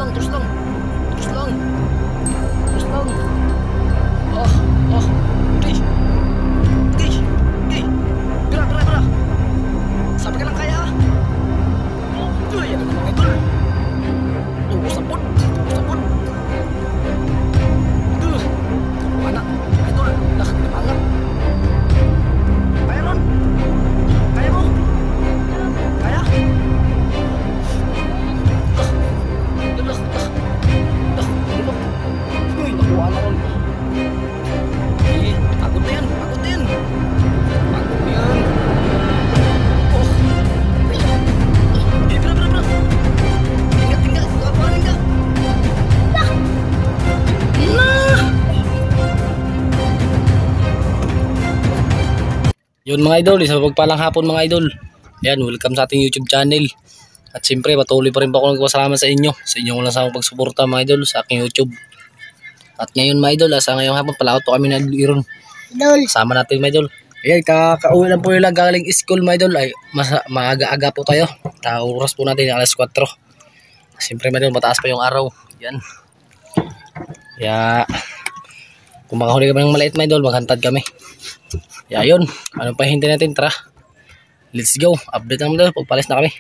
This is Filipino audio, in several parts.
lang, terus lang. Terus lang. Terus lang. Oh, oh. Okay. Okay. Okay. Gerak, gerak, gerak. Sampai ka lang kaya. Uy, yan naman ito. Oh, sabon. Sabon. Mana? Ito, nakangat. Kaya ron? Kaya mo? Kaya? Uy, nakuha na ron. Eh, pagod na yan. Pagod na yan. Pagod na yan. Oh. Eh, pira. Tinggal. Apa tinggal? Nah. Yun mga idol, isang pagpalang hapon mga idol. Yan, welcome sa ating YouTube channel. At siyempre, patuloy pa rin po ako nagpasalamat sa inyo. Sa inyong walang sawang pagsuporta mga idol sa aking YouTube. At ngayon mga idol, sa ngayong hapon, palaot po kami na Iron. Sama natin mga idol. Ayan, kakauwi lang po nila galing school mga idol. Ay, maaga-aga po tayo. Oras po natin, alas 4. Siyempre mga idol, mataas pa yung araw. Yan. Kaya, kung makahuli kami ng maliit mga idol, maghantad kami. Kaya yun, ano pa hindi natin, tara. Let's go, update naman daw, pagpalis na kami.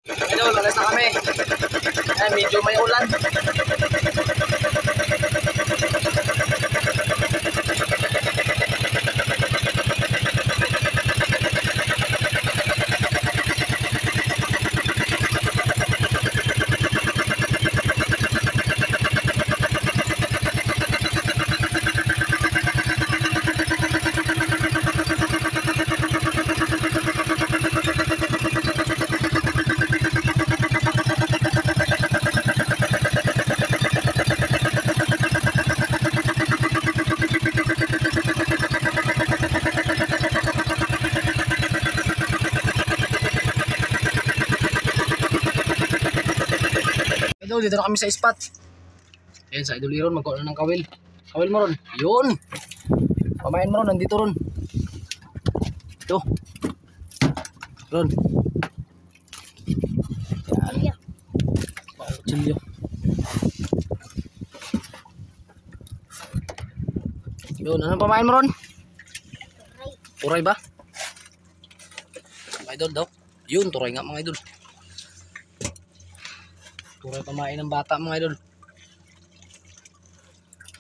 Idol, palis na kami. Ayan, medyo may ulan. Idol, dito na kami sa spot. Ayan, sa Idol Iron, magkuha na ng kawil. Kawil mo ron. Yun. Pamain mo ron, nandito ron. Ito. Ron. Yan. Kutsilyo. Yun, anong pamain mo ron? Turay ba? Mga idol daw. Yun, turay nga mga idol. Turay pamain ng bata mga idol.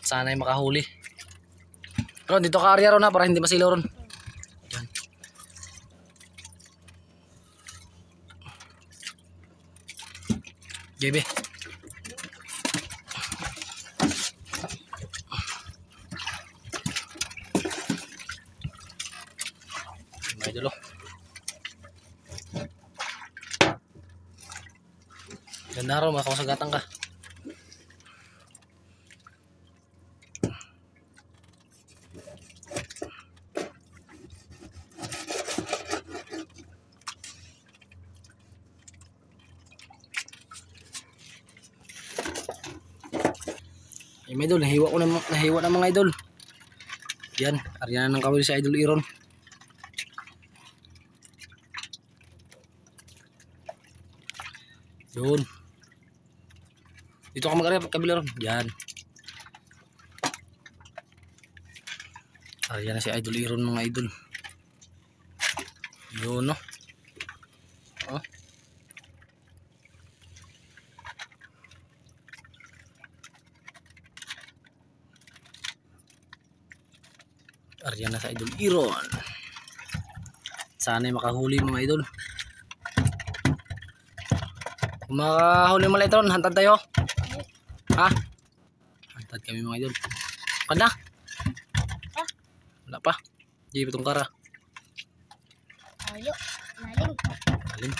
Sana'y makahuli. Ron, dito ka area ron ha, para hindi masilaw ron. Yan. JB. Mga idol oh. Ganda ron, makakasagatan ka. Ay mga idol, nahiwa na mga idol. Yan, aryan na ng kawil sa Idol Iron. Yun. Dito ka mag-area kabila ron. Yan. Aryan na si Idol Iron mga idol. Yun no. Oh. Aryan na sa Idol Iron. Sana'y makahuli mga idol. Kung makahuli mo lang ito, hantad tayo. Ha? Hantad kami mga idol. Kada? Wala pa. Di ba itong kara? Ayo, lalim. Lalim.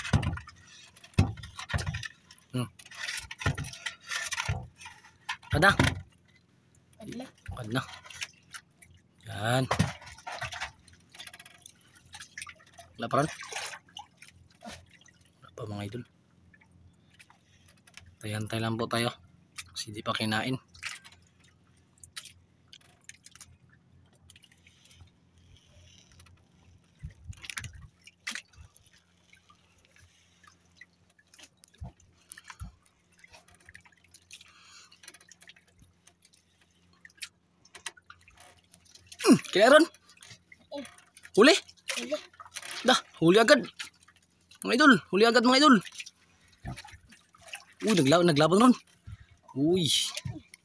Kada? Kada. Yan. Wala pa rin? Wala pa mga idol. Tayantay lang po tayo. Kasi di pa kinain. Kaya ron. Huli. Sige. Dah, huli agad. Mga idol, huli agad mga idol. Uy, naglaban ron. Uy.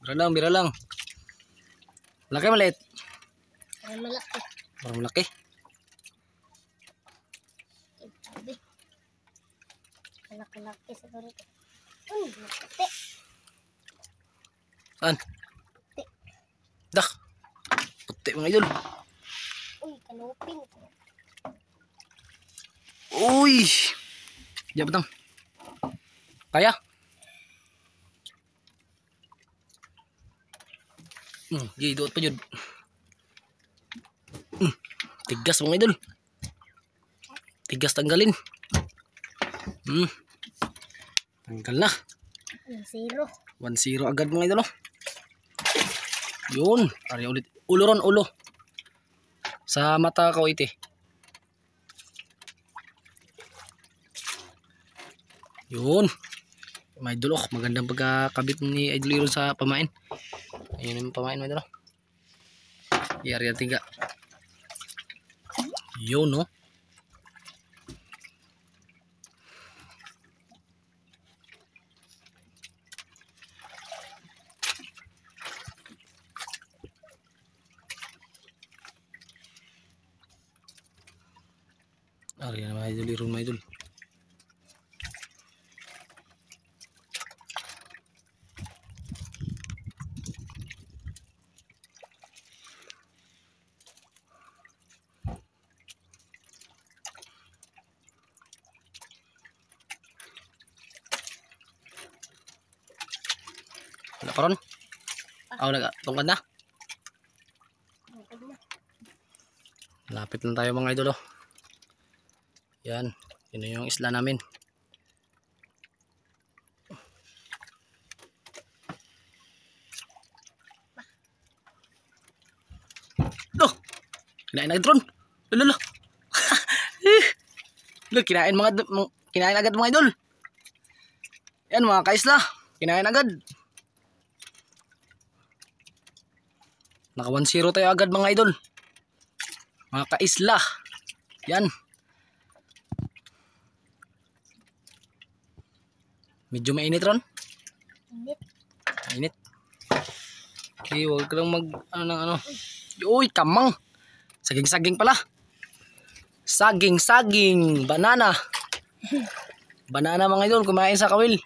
Bira lang. Malaki maliit. Parang malaki. Parang malaki. Sabi. Malaki siguro ito. Malaki. Saan? Dah. Puti mga idol. Uy, kanupin. Uy. Diyan batang. Kaya? Gidoot pa yun. Tigas mga idol. Tigas tanggalin. Tanggal na. 1-0. 1-0 agad mga idol. Yun. Ari ulit. Ulo ron, ulo. Sa mata ko ite. Yun. Mga idol, magandang pagkakabit ni Idol Iron sa pamain. Ayun yung pamain mga idol. Yari ang tiga. Yun no. Ari na mga Idol Iron mga idol. Wala pa ron? Tungkad na? Lapit lang tayo mga idol. Yan. Yun na yung isla namin. Loh! Kinain agad ron. Lalo. Loh, kinain agad mga idol. Yan mga kaisla. Kinain agad. Naka 1-0 tayo agad mga idol. Mga kaisla. Yan. Medyo mainit ron. Init. Mainit. Okay, huwag ka lang ano. Uy, kamang. Saging pala. Saging. Banana. Banana mga idol, kumain sa kawil.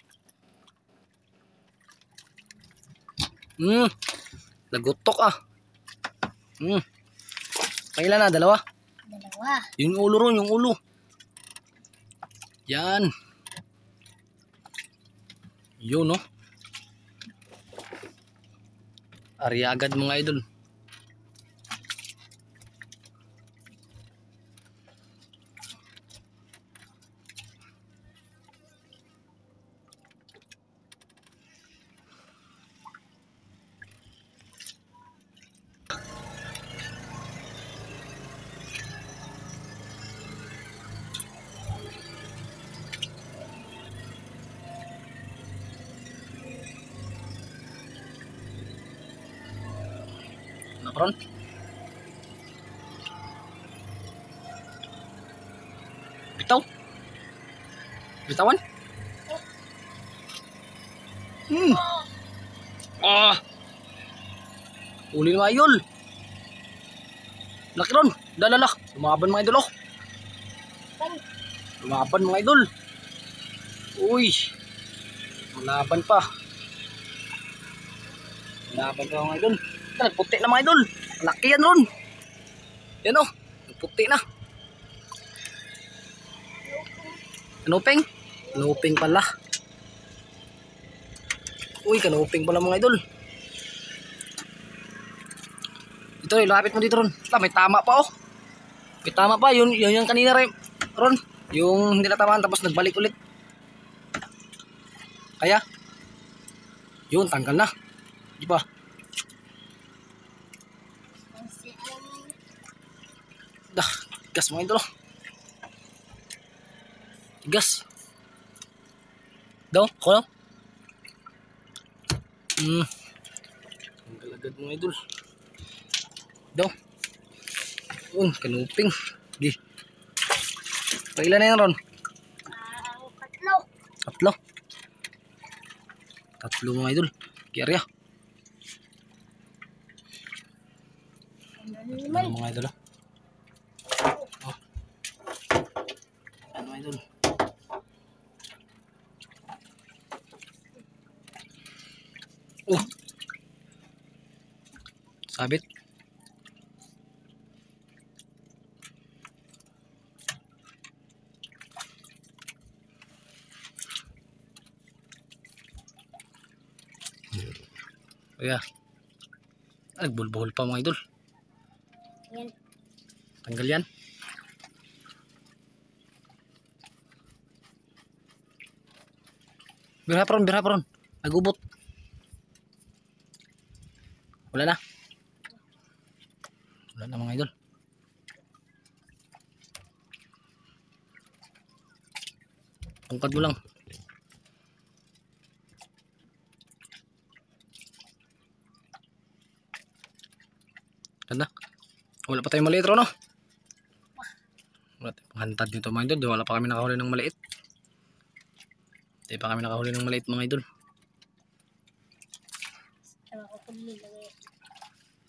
Lagutok ah. Kailan na? Dalawa? Yung ulo ron, yung ulo. Yan. Yun no. Arya agad mga idol. Napron? Bitawan? Uli na mga idol. Laki ron. Dalalak. Lumaban mga idol. Lumaban mga idol. Uy. Lumaban pa. Lumaban pa mga idol. Nagputi na mga idol. Laki yan ron. Yan o. Nagputi na. Kanuping? Kanuping pala. Uy, kanuping pala mga idol. Ito, lapit mo dito ron. May tama pa oh. May tama pa. Yun yung kanina ron. Yung hindi natamaan tapos nagbalik ulit. Kaya? Yun, tanggal na. Di ba? Dah, gas mga idol. Gas. Daw, ako na. Tanggal agad mga idol. Daw. Kanuping. Di. Pailan na yan ron? Tatlo. Tatlo. Tatlo mga idol. Kiyarya. Ano mga idol? Oh. Ano mga idol? Oh. Sabit. Kaya. Nagbulbuhol pa mga idol. Yan. Tanggal yan. Birha pa ron. Nagubot. Wala na. Wala na mga idol. Tungkad mo lang. Ganda. Wala pa tayong maliit ron, no? Wala tayong panghantad dito mga idol. Wala pa kami nakahuli ng maliit. Hindi pa kami nakahuli ng maliit mga idol.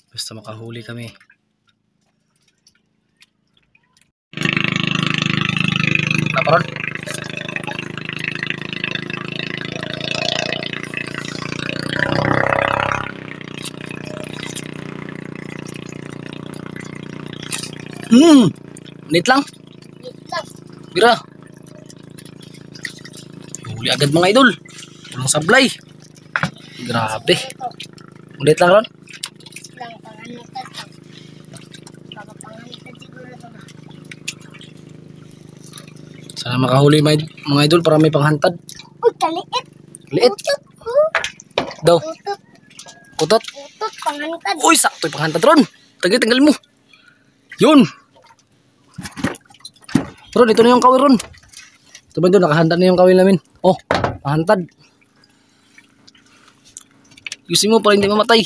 Basta makahuli kami. Wala pa ron. Minit lang. Bira. Huli agad mga idol. Walang sablay. Grabe. Minit lang ron. Lang panganitan. Panganitan siguro ito na. Sana makahuli mga idol para may panghantad. Uy, kaliit. Liit. Utot. Daw. Utot. Utot. Utot, panganitan. Uy, sakto yung panghantad ron. Tanggal mo. Yun. Ron, ito na yung kawil ron. Ito ba doon, nakahanda na yung kawil namin. Oh, pahantad. Yusin mo para hindi mamatay.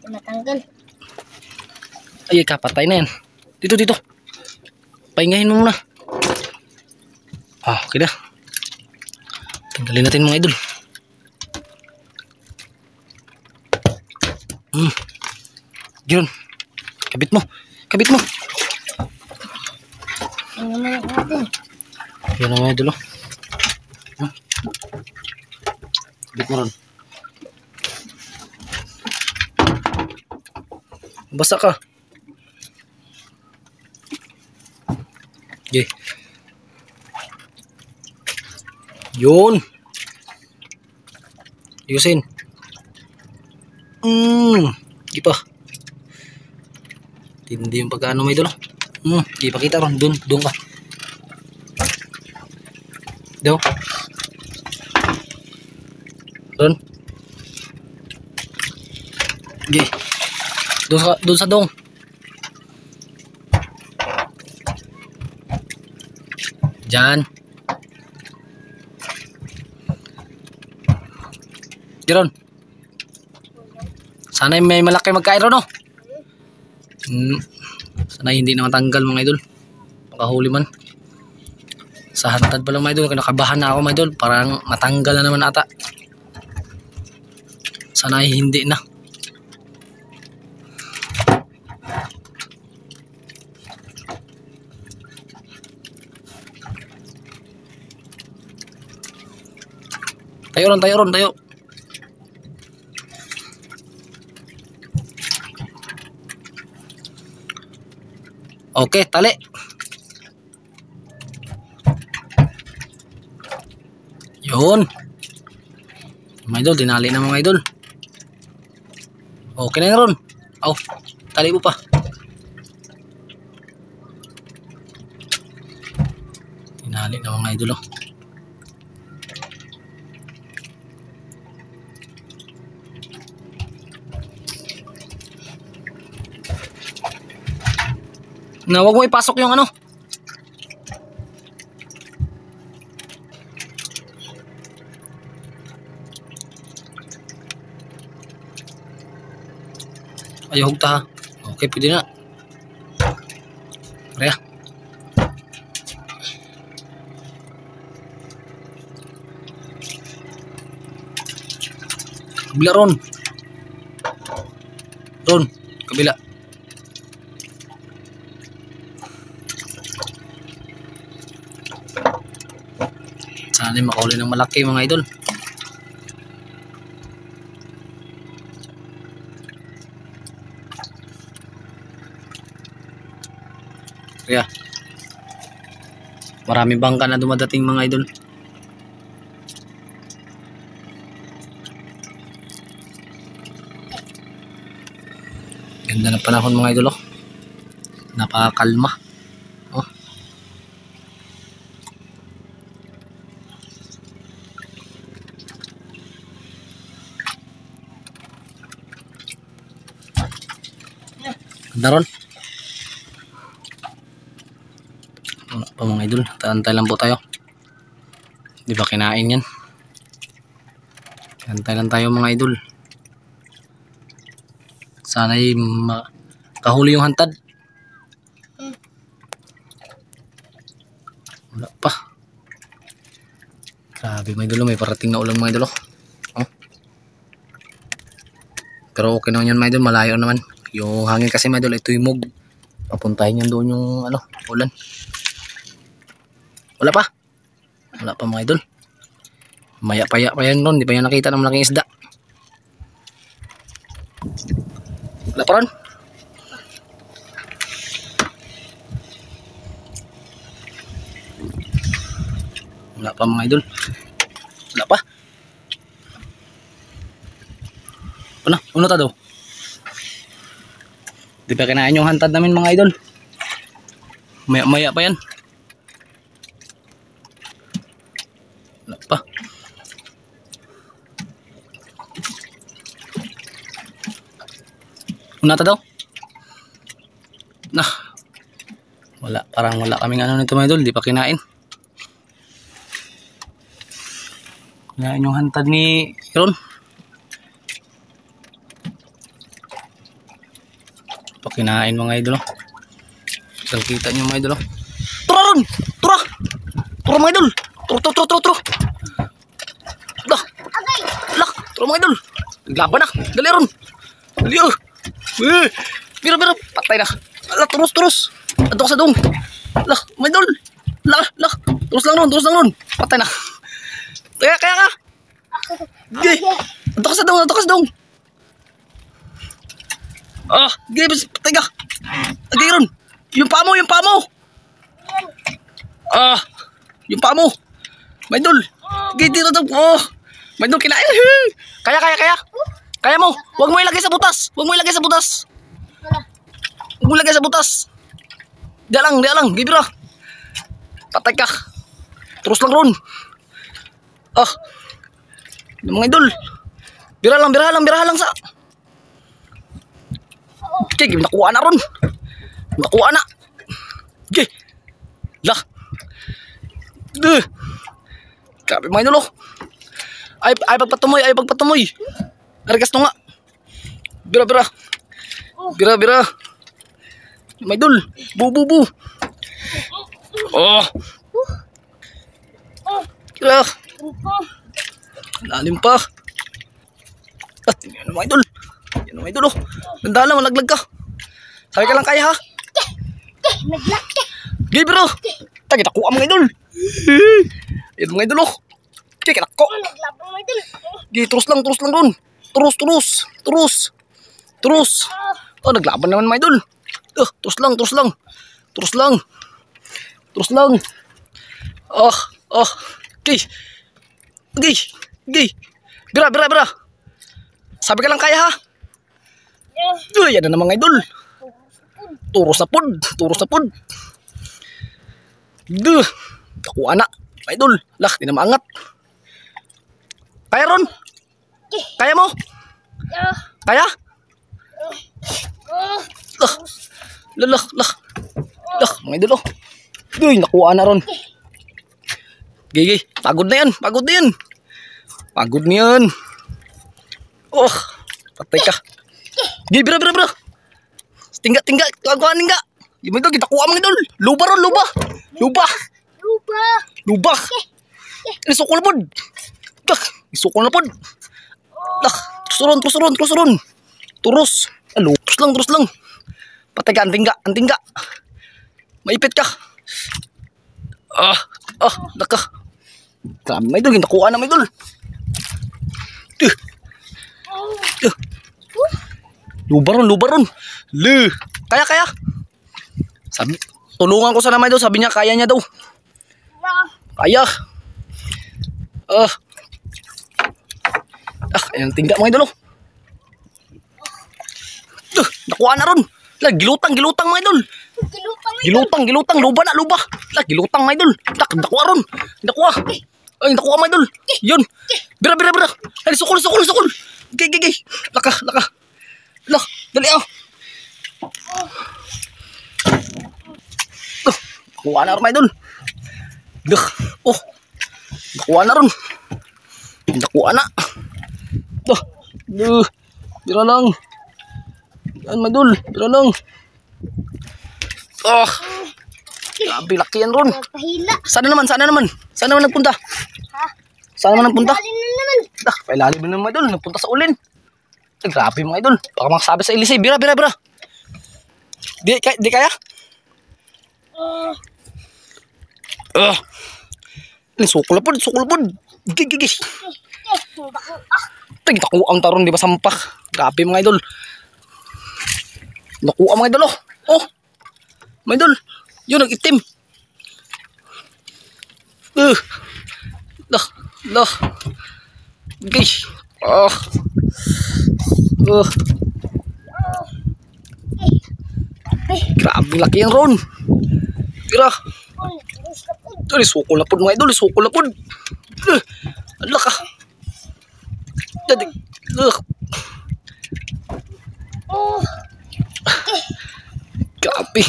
Natanggal. Ay, kapatay na yan. Dito. Pahingahin mo muna. Okay na. Tanggalin natin mga idol. Giron. Kabit mo. Ano na natin? Yan ang mga idol. Kabit mo ron. Basta ka. Okay. Yun. Yusin. Di pa. Hindi yung pagkaano may idol. Di pa kita ron. Doon ka. Daw. Doon. Okay. Doon sa dong. Diyan. Diron. Sana may malaki magkain ron, no? Sana hindi na matanggal mga idol. Makahuli man. Sa hantad pa lang mga idol. Nakabahan na ako mga idol. Parang matanggal na naman ata. Sana hindi na. Tayo. Okay, tali. Yun. Mga idol, tinali na mga idol. Okay na yun ron. Tali mo pa. Tinali na mga idol. Na wag mo ipasok yung ano. Ayaw hugta ha. Okay, pwede na. Kaya. Kabila ron. Ron, kabila. Sana makauli ng malaki mga idol. Kaya marami bangka na dumadating mga idol. Ganda ng panahon mga idol, oh. Napakakalma. Oh. Ganda ron. Wala pa mga idol. Taantay lang po tayo. Di ba kinain yan? Taantay lang tayo mga idol. Sana'y kahuli yung hantad. Wala pa. Grabe mga idol, may parating na ulam mga idol. Oh. Pero okay naman yan mga idol, malayo naman. Yung hangin kasi mga idol ay tuymog. Papuntahin yan doon yung ulan. Wala pa. Wala pa mga idol. Maya-paya pa yan doon, di pa yan nakita ng malaking isda. Wala pa ron. Wala pa mga idol. Wala pa. Ano ta daw? Di pa kinain yung hantad namin mga idol. Maya-maya pa yan. Wala pa. Una ta daw? Nah. Wala, parang wala kaming nito mga idol, di pa kinain. Kinain yung hantad ni Ron. Pa kinain mga idol. Isang kita nyo mga idol. Tura Ron! Tura! Tura mga idol! Tura! Dah! Lah! Tura mga idol! Naglaban na! Dali Ron! Dali oh! Bira, patay na. Ala, turus. Ato ka sa dong. Lah, may dol. Lah. Turus lang ron. Patay na. Kaya ka. Gay. Ato ka sa dong. Ah, gay, patay ka. Gay ron. Yung paa mo. Ah, yung paa mo. May dol. Gay, dito daw. Oh, may dol kinain. Kaya. Kaya mo. Huwag mo ilagay sa butas. Di lang. Gibira. Patay ka. Terus lang ron. Ah. Mga idol. Bira lang sa. Okay, nakuha na ron. Okay. Lah. Grabe mga idol. Ay pagpatumoy. Arigas no nga. Bira. May dul. Bu. Oh. Kira. Lalim pa. Yan may dul. Oh. Ganda lang, malaglag ka. Sabi ka lang kaya ha. Naglag ka. Gay bro. Tagi nakuha mga idol. Yan mga idol. Kaya kinako. Naglaban mo idol. Gay, terus lang ron. Terus. Oh, naglaban naman mga idol. Terus lang. Oh. Gay. Bira. Sabi ka lang kaya ha. Yan na mga idol. Turos na pod. Nakuha na. Mga idol. Lah, di na maangat. Kaya ron? Kaya mo? Kaya? Lah, mga idol. Nakuha na ron. Gigi, pagod na yan. Oh, patay ka. Gigi, bira. Tingga. Kagawaan tingga. Yung mga idol, kita kuha mga idol. Luba ron, luba. Luba. Luba. Isukol na pod. Isukol na pod. Terus turun. Turus. Terus lang. Patay ka, antingga. Maipit ka. Laka. Grabe mga idol, kita kuha na mga idol. Luba ron. Kaya. Sabi, tulungan ko sana mga idol, sabi niya kaya niya daw. Kaya. Ayan tingga mga idol. Nakuha na ron. Gilutang mga idol. Gilutang, luba. Gilutang mga idol. Nakuha ron. Ay, nakuha mga idol. Yun. Bira. Ay, sukul. Gay. Laka. Dali nakuha na ron mga idol. Nakuha na ron. Bira lang. Yan mga idol. Bira lang. Grabe, laki yan ron. Pahila. Sana naman nagpunta? Saan naman nagpunta? Lalim na naman. Pailalim na mga idol. Nagpunta sa ulin. Grabe mga idol. Baka makasabi sa ilisay. Bira. Di kaya? Sukul na po. Gigigis. Nakuha ang taron, di ba sampak? Grabe mga idol. Nakuha mga idol. Mga idol. Yun, nag-itim. Guys. Grabe laki yan ron. Bira. Sukul na po mga idol. Ala ka. Grabe.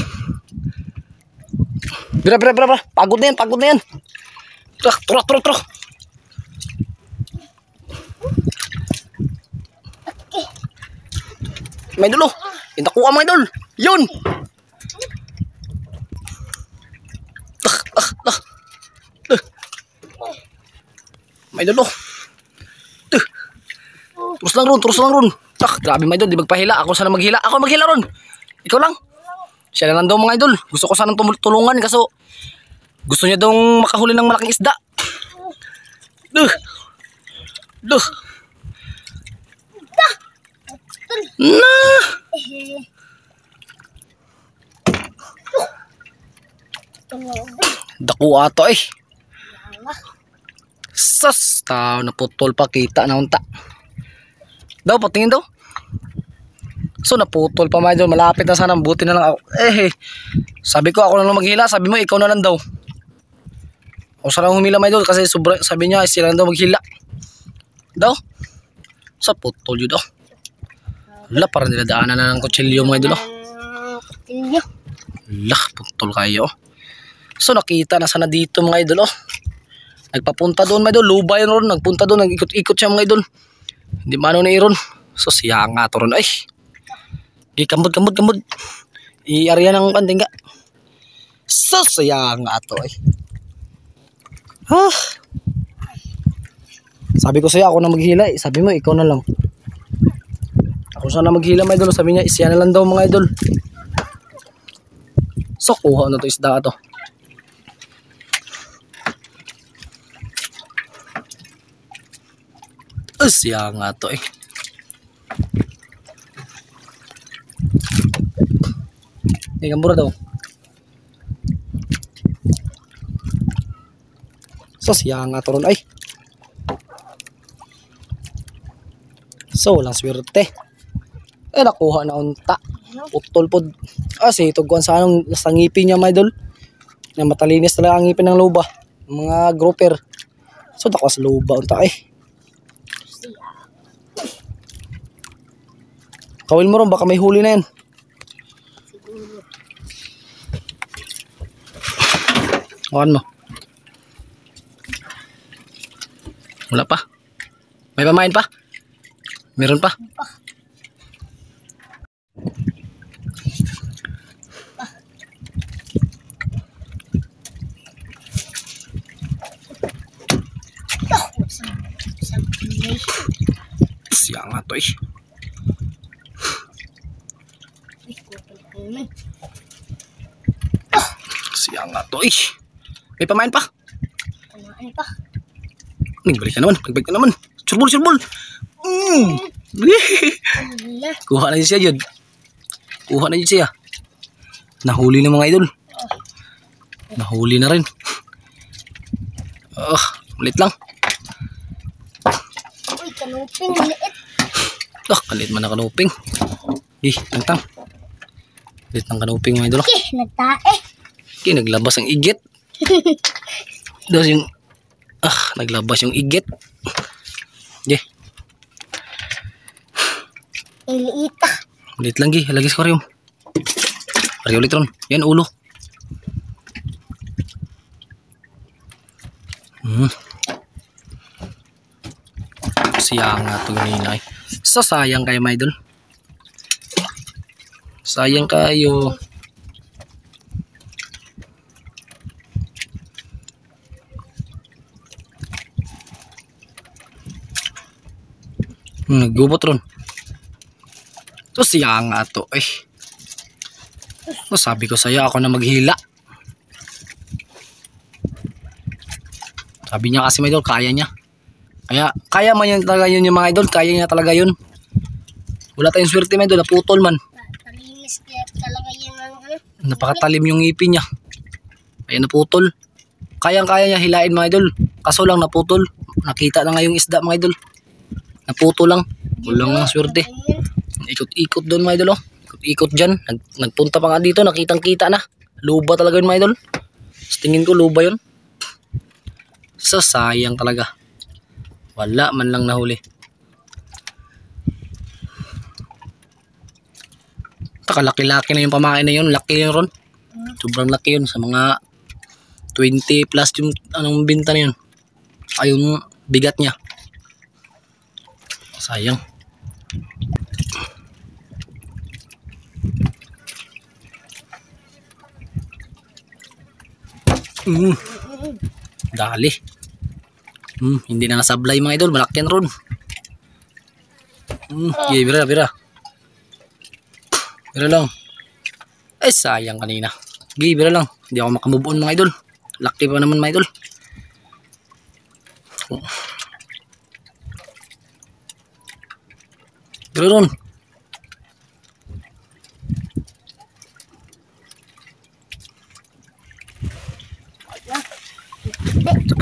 Bira. Pagod na yan. Turo. May idol. Nakuha mga idol. Yun. May idol. Terus lang ron. Grabe mga idol, di magpahila. Ako sana maghila. Ako maghila ron. Ikaw lang. Siya lang daw mga idol. Gusto ko sanang tulungan kaso gusto niya daw makahuli ng malaking isda. Daku ato eh. Sas, naputol pa kita na unta. Daw, patingin daw. So, naputol pa mga idol. Malapit na sana. Buti na lang ako. Sabi ko, ako lang maghila. Sabi mo, ikaw na lang daw. Ako sana humila mga idol. Kasi sabi niya, sila lang daw maghila. Daw. Sa putol yun daw. Wala, parang niladaanan na ng kutsilyo mga idol. Wala, putol kayo. So, nakita na sana dito mga idol. Nagpapunta doon mga idol. Luba yun ron. Nagpunta doon. Nag-ikot siya mga idol. Hindi mano na iron. So siya nga to ron. Ay. Kamod. I-area ng pandingga. So siya nga to ay. Sabi ko sa'yo ako na maghila. Sabi mo ikaw na lang. Ako sana maghila mga idol. Sabi niya siya na lang daw mga idol. So kuha na to isda to. Siya nga to eh. Gambura daw. So siya nga to ron ay. So walang swerte. Nakuha na unta. Putol pod. Kasi tuguan sa anong nasa ngipin niya mga idol. Na matalinis talaga ang ngipin ng luba. Mga grouper. So dako sa luba unta eh. Kawin mo ron, baka may huli na yan. Awan mo. Wala pa. May pamain pa? Meron pa? Siya nga to eh. Siya nga to eh. May pamain pa. Kumain pa. Nagbalik ka naman. Nagbalik ka naman. Surbol, surbol. Wala. Kuha na siya yun. Kuha na siya. Nahuli na mga idol. Nahuli na rin. Ulit lang. Uy, kanuping. Liit. Kalit man na kanuping. Tangtang. Kalit ng kanuping mga idol. Nagtae. Naglabas ang igit. Tapos yung naglabas yung igit. Ang liita. Ulit lang lagis ko rin. Pari ulit ron. Yan ulo. Siya nga ito nila eh. Sasayang kayo mga idol. Sayang kayo. Naggubot ron. So siya nga ito eh. So, sabi ko sa'yo ako na maghila. Sabi niya kasi mga idol kaya niya. Kaya man yun talaga yun yung mga idol. Kaya niya talaga yun. Wala tayong swerte mga idol. Naputol man. Talinis kaya talaga yun ang Napakatalim yung ngipin niya. Kaya naputol. Kayang-kaya niya hilain mga idol. Kaso lang naputol. Nakita na nga yung isda mga idol. Naputol lang. Walang lang swerte. Ikot-ikot doon mga idol. Ikot dyan. Nagpunta pa nga dito. Nakitang-kita na. Luba talaga yun mga idol. Tingin ko luba yun. Sayang talaga. Wala man lang nahuli. Kalaki-laki na yung pamain na yun. Laki yun ron. Sobrang laki yun. Sa mga 20 plus yung anong binta na yun. Ay yung bigat niya. Sayang. Dali. Hindi na nasablay mga idol. Malaki yan ron. Bira. Bira lang. Sayang kanina. Bira lang. Hindi ako makamove on mga idol. Laki pa naman mga idol. Bira ron.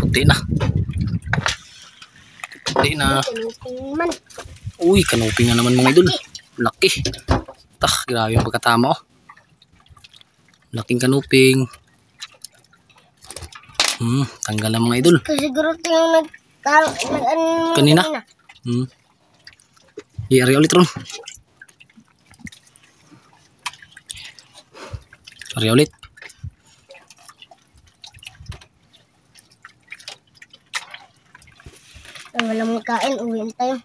Puti na. kanuping man. Uy, kanuping na naman mga idol. Laki. Grabe yung pagkatama oh. Laking kanuping. Tanggal na mga idol. Kasi siguro ito yung Kanina? I-area ulit ron. Area ulit. Wala mong kain, uwiin tayo.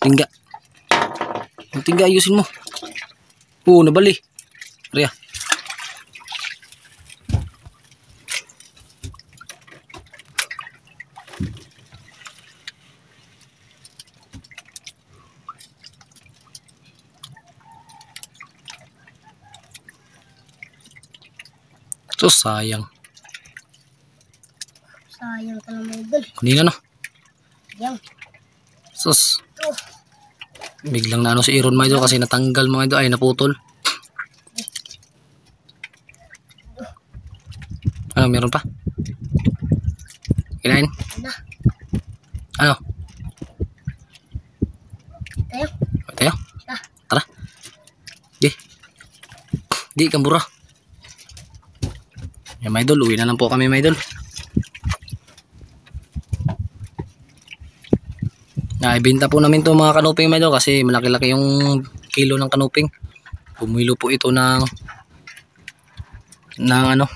Tingga. Yung tingga ayusin mo. Nabali. Ria. So sayang. Sayang ka naman idol. Kanina no. Yang. Sus. Biglang na si Iron mga idol kasi natanggal mga idol. Ay naputol. Meron pa? Kinain? Ano? Tayo? Tara. Di kambura. Yan mga idol, uwi na lang po kami mga idol. Ibenta po namin to mga kanuping mga idol kasi malaki-laki yung kilo ng kanuping. Bumilo po ito ng ano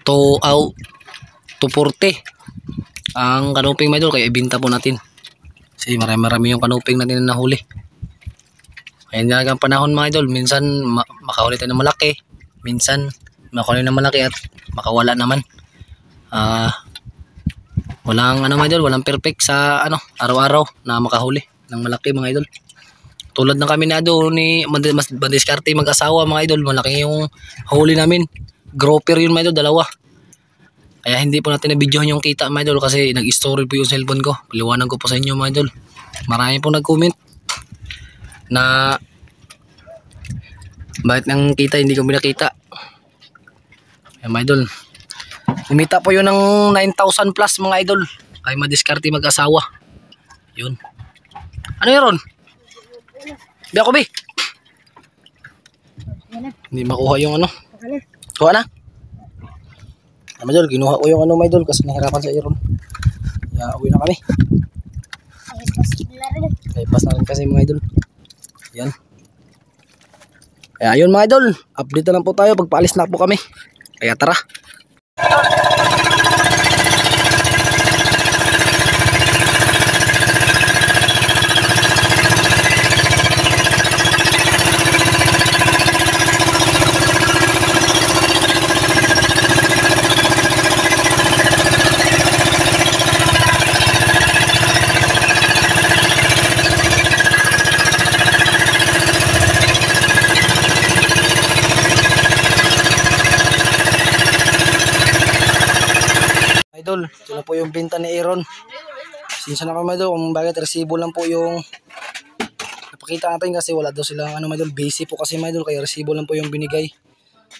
240 ang kanuping mga idol kaya ibenta po natin. Kasi marami yung kanuping natin na nahuli. Ayan nga ang panahon mga idol. Minsan makahuli tayo ng malaki. Minsan makahuli ng malaki at makawala naman. Walang mga idol, walang perfect sa araw-araw na makahuli ng malaki mga idol. Tulad ng kami na doon ni Madiskarte mag-asawa mga idol. Malaki yung huli namin. Grouper yun mga idol, dalawa. Kaya hindi po natin na-videohan yung kita mga idol kasi nag-story po yung cellphone ko. Paliwanag ko po sa inyo mga idol. Marami pong nag-comment na bakit nang kita hindi ko binakita. Ayan mga idol. Kumita po yun ng 9,000 plus mga idol. Kay Madiskarte mag-asawa. Yun. Ano yun Ron? Biya ko bi. Hindi makuha yung Kuha na? Mga idol, kinuha ko yung mga idol kasi nahirapan sa Iron. Kaya uwi na kami. Bypass na rin kasi mga idol. Yan. Kaya ayun mga idol, update na lang po tayo pagpaalis na po kami. Kaya tara. Idol, ito na po yung binta ni Aaron. Sinsa na kami idol, kung bakit resibo lang po yung napakita natin kasi wala daw silang idol, busy po kasi idol, kaya resibo lang po yung binigay.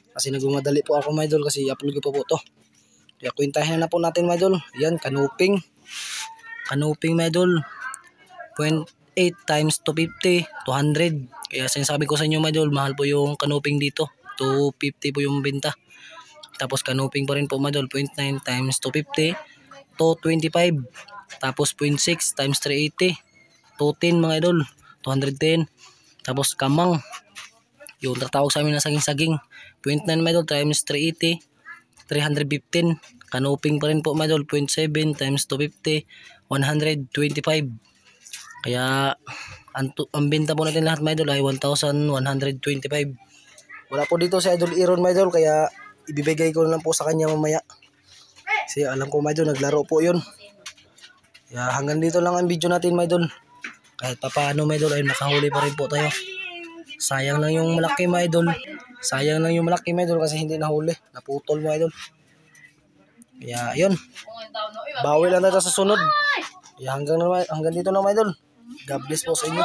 Kasi nagmamadali po ako idol kasi upload ko po to. Kaya kwentahin na po natin idol. Yan, kanuping idol. 0.8 times 250, 200. Kaya sinasabi ko sa inyo idol, mahal po yung kanuping dito. 250 po yung binta. Tapos kanuping pa rin po mga idol, 0.9 times 250, 225. Tapos 0.6 times 380, 210 mga idol, 210. Tapos kamang, yung tatawag sa amin na saging-saging, 0.9 mga idol times 380, 315. Kanuping pa rin po mga idol, 0.7 times 250, 125. Kaya ang benta po natin lahat mga idol ay 1,125. Wala po dito si Idol Aaron mga idol, kaya ibibigay ko na lang po sa kanya mamaya. Kasi alam ko mga idol, naglaro po yun. Kaya hanggang dito lang ang video natin mga idol. Kahit papaano mga idol ay nakahuli pa rin po tayo. Sayang lang yung malaki mga idol. Sayang lang yung malaki mga idol kasi hindi nahuli. Naputol mga idol. Kaya yun. Bawi lang natin sa sunod. Kaya hanggang dito lang mga idol. God bless po sa inyo.